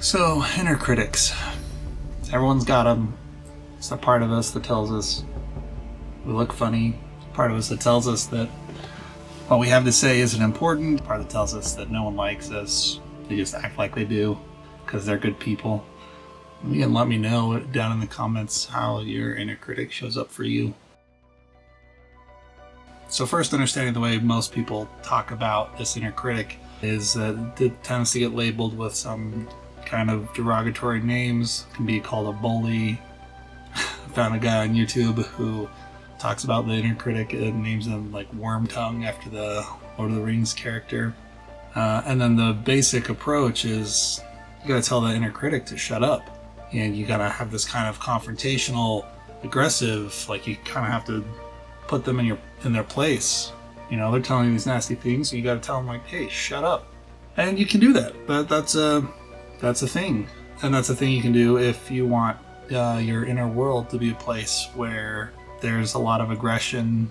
So, inner critics. Everyone's got them. It's the part of us that tells us we look funny. Part of us that tells us that what we have to say isn't important. Part that tells us that no one likes us. They just act like they do because they're good people. You can let me know down in the comments how your inner critic shows up for you. So first, understanding the way most people talk about this inner critic is that it tends to get labeled with some kind of derogatory names. It can be called a bully. I found a guy on YouTube who talks about the inner critic and names him like Worm Tongue after the Lord of the Rings character. And then the basic approach is you gotta tell the inner critic to shut up. And you gotta have this kind of confrontational, aggressive, like you kind of have to put them in their place. You know, they're telling you these nasty things, and you gotta tell them like, hey, shut up. And you can do that. That's a thing. And that's a thing you can do if you want your inner world to be a place where there's a lot of aggression,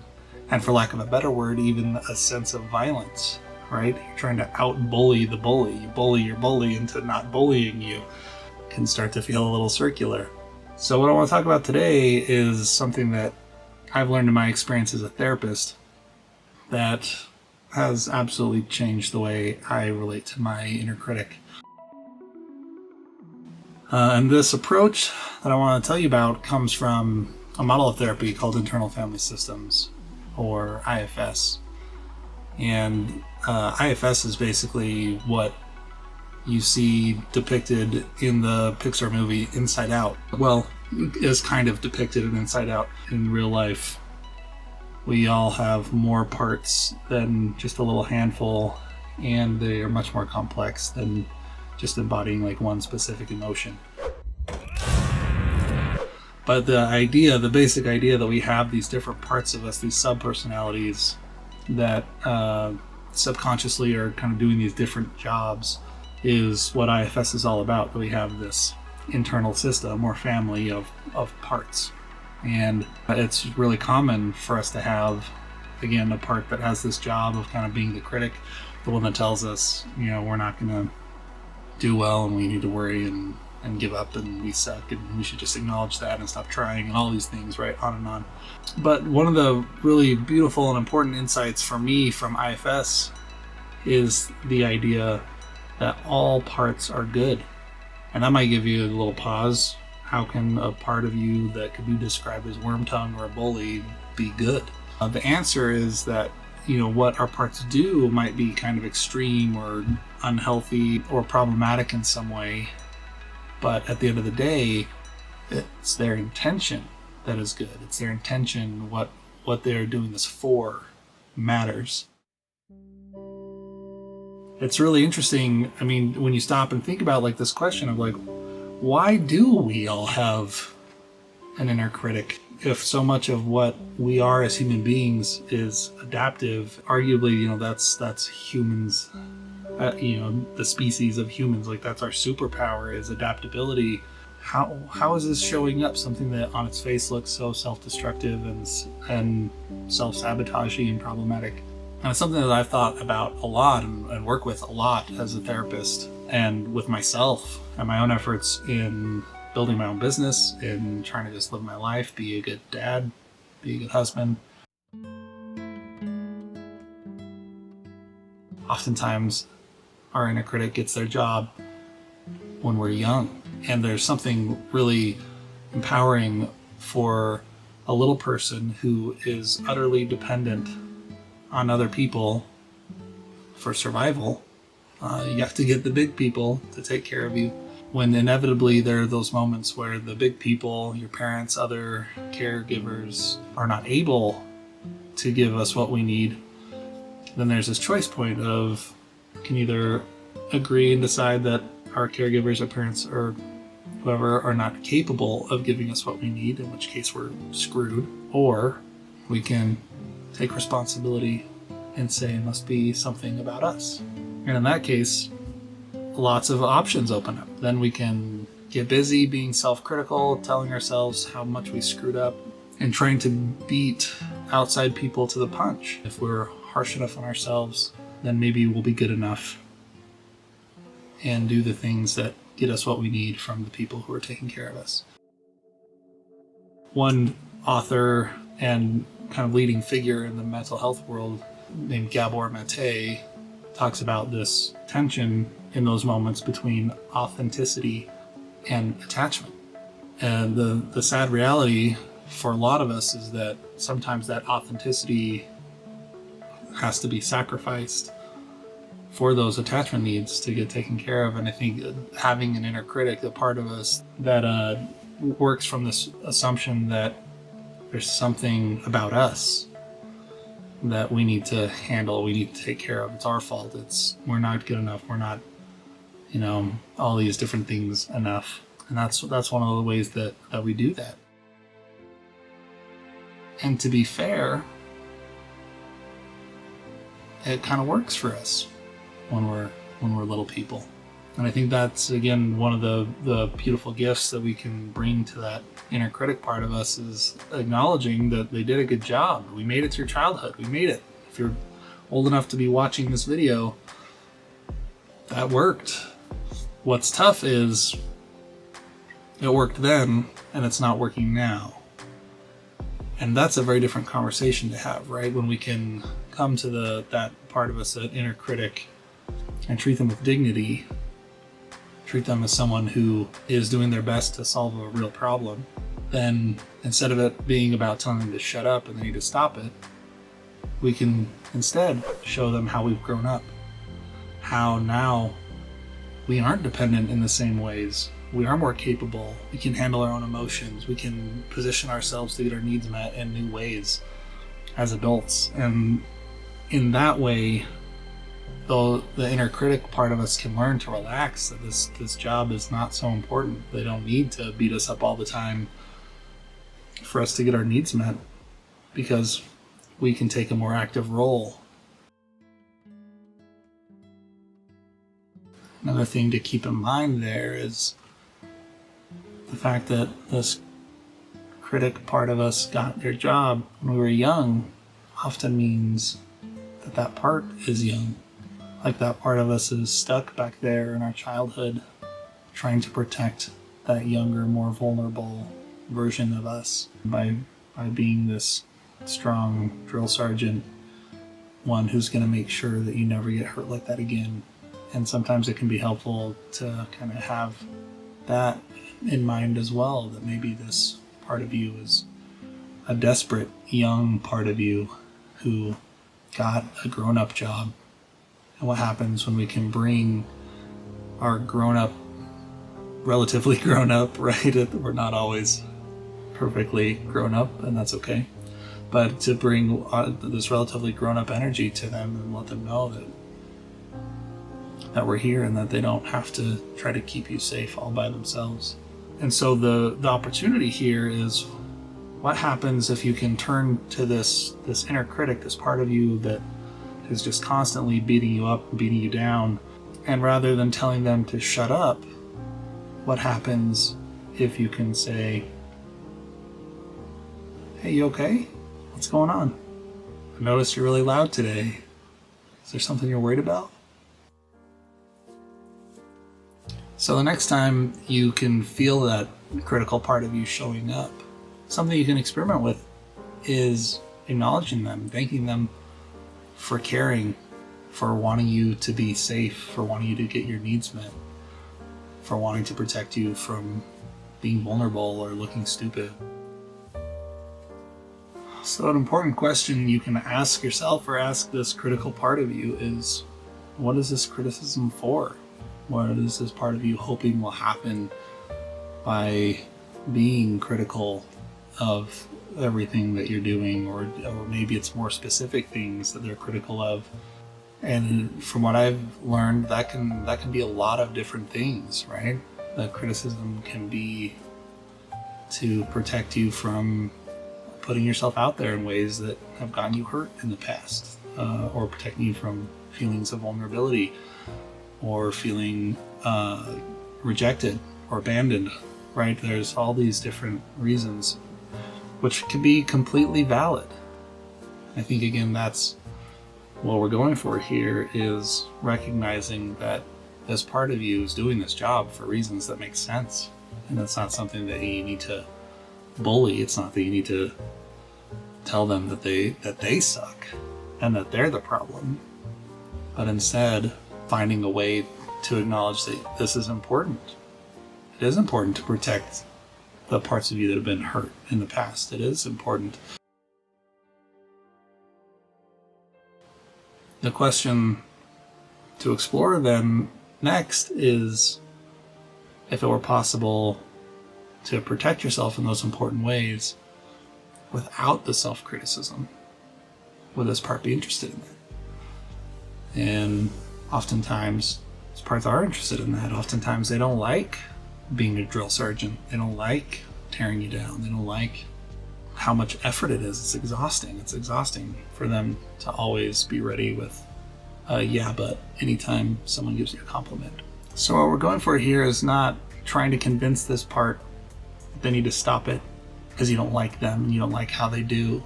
and for lack of a better word, even a sense of violence, right? You're trying to out-bully the bully. You bully your bully into not bullying you. Can start to feel a little circular. So what I want to talk about today is something that I've learned in my experience as a therapist that has absolutely changed the way I relate to my inner critic. And this approach that I want to tell you about comes from a model of therapy called internal family systems, or IFS. And IFS is basically what you see depicted in the Pixar movie Inside Out. Well, is kind of depicted in Inside Out in real life. We all have more parts than just a little handful, and they are much more complex than just embodying like one specific emotion. But the basic idea that we have these different parts of us, these sub-personalities that subconsciously are kind of doing these different jobs, is what IFS is all about. That we have this internal system or family of parts. And it's really common for us to have, again, a part that has this job of kind of being the critic, the one that tells us, you know, we're not going to do well and we need to worry and give up and we suck and we should just acknowledge that and stop trying and all these things, right, on and on. But one of the really beautiful and important insights for me from IFS is the idea that all parts are good. And that might give you a little pause. How can a part of you that could be described as worm tongue or a bully be good? The answer is that, you know, what our parts do might be kind of extreme or unhealthy or problematic in some way. But at the end of the day, it's their intention that is good. It's their intention, what they're doing this for matters. It's really interesting. I mean, when you stop and think about like this question of like, why do we all have an inner critic? If so much of what we are as human beings is adaptive, arguably, you know, that's humans, you know, the species of humans, like that's our superpower is adaptability. How is this showing up? Something that on its face looks so self-destructive and self-sabotaging and problematic. And it's something that I've thought about a lot and work with a lot as a therapist and with myself and my own efforts in building my own business, in trying to just live my life, be a good dad, be a good husband. Oftentimes, our inner critic gets their job when we're young. And there's something really empowering for a little person who is utterly dependent on other people for survival. You have to get the big people to take care of you. When inevitably there are those moments where the big people, your parents, other caregivers, are not able to give us what we need, then there's this choice point of can either agree and decide that our caregivers, our parents, or whoever are not capable of giving us what we need, in which case we're screwed, or we can take responsibility and say it must be something about us. And in that case, lots of options open up. Then we can get busy being self-critical, telling ourselves how much we screwed up, and trying to beat outside people to the punch. If we're harsh enough on ourselves, then maybe we'll be good enough and do the things that get us what we need from the people who are taking care of us. One author and kind of leading figure in the mental health world named Gabor Mate talks about this tension in those moments between authenticity and attachment. And the sad reality for a lot of us is that sometimes that authenticity has to be sacrificed for those attachment needs to get taken care of. And I think having an inner critic, the part of us that works from this assumption that there's something about us that we need to handle, we need to take care of. It's our fault. We're not good enough. We're not, all these different things enough. And that's one of the ways that we do that. And to be fair, it kind of works for us when we're little people. And I think that's, again, one of the beautiful gifts that we can bring to that inner critic part of us is acknowledging that they did a good job. We made it through childhood. We made it. If you're old enough to be watching this video, that worked. What's tough is it worked then and it's not working now. And that's a very different conversation to have, right? When we can come to that part of us, that inner critic, and treat them with dignity, treat them as someone who is doing their best to solve a real problem, then instead of it being about telling them to shut up and they need to stop it, we can instead show them how we've grown up, how now we aren't dependent in the same ways. We are more capable. We can handle our own emotions. We can position ourselves to get our needs met in new ways as adults. And in that way, though, the inner critic part of us can learn to relax, that this job is not so important. They don't need to beat us up all the time for us to get our needs met, because we can take a more active role. Another thing to keep in mind there is the fact that this critic part of us got their job when we were young often means that part is young. Like that part of us is stuck back there in our childhood, trying to protect that younger, more vulnerable version of us by being this strong drill sergeant, one who's going to make sure that you never get hurt like that again. And sometimes it can be helpful to kind of have that in mind as well, that maybe this part of you is a desperate young part of you who got a grown-up job. And what happens when we can bring our grown-up, relatively grown-up, right? We're not always perfectly grown-up, and that's okay. But to bring this relatively grown-up energy to them and let them know that we're here and that they don't have to try to keep you safe all by themselves. And so the opportunity here is, what happens if you can turn to this inner critic, this part of you that is just constantly beating you up and beating you down, and rather than telling them to shut up, what happens if you can say, hey, you okay? What's going on? I noticed you're really loud today. Is there something you're worried about? So the next time you can feel that critical part of you showing up, something you can experiment with is acknowledging them, thanking them for caring, for wanting you to be safe, for wanting you to get your needs met, for wanting to protect you from being vulnerable or looking stupid. So an important question you can ask yourself or ask this critical part of you is, what is this criticism for? What is this part of you hoping will happen by being critical of everything that you're doing, or maybe it's more specific things that they're critical of? And from what I've learned, that can be a lot of different things, right? The criticism can be to protect you from putting yourself out there in ways that have gotten you hurt in the past, or protecting you from feelings of vulnerability, or feeling rejected or abandoned, right? There's all these different reasons, which can be completely valid. I think, again, that's what we're going for here, is recognizing that this part of you is doing this job for reasons that make sense. And that's not something that you need to bully. It's not that you need to tell them that they suck and that they're the problem. But instead, finding a way to acknowledge that this is important. It is important to protect the parts of you that have been hurt in the past. It is important. The question to explore then next is if it were possible to protect yourself in those important ways without the self-criticism, would this part be interested in that? And oftentimes, these parts are interested in that. Oftentimes, they don't like being a drill sergeant. They don't like tearing you down. They don't like how much effort it is. It's exhausting. It's exhausting for them to always be ready with yeah, but anytime someone gives you a compliment. So what we're going for here is not trying to convince this part that they need to stop it because you don't like them and you don't like how they do.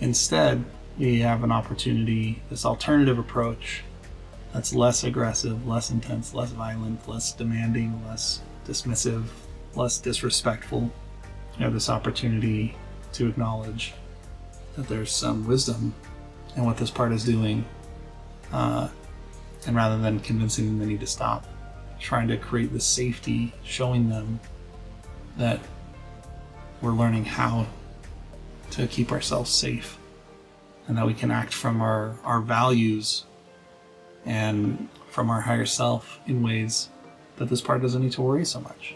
Instead, you have an opportunity, this alternative approach that's less aggressive, less intense, less violent, less demanding, less dismissive, less disrespectful. You have this opportunity to acknowledge that there's some wisdom in what this part is doing. And rather than convincing them they need to stop, trying to create this safety, showing them that we're learning how to keep ourselves safe and that we can act from our values and from our higher self in ways that this part doesn't need to worry so much.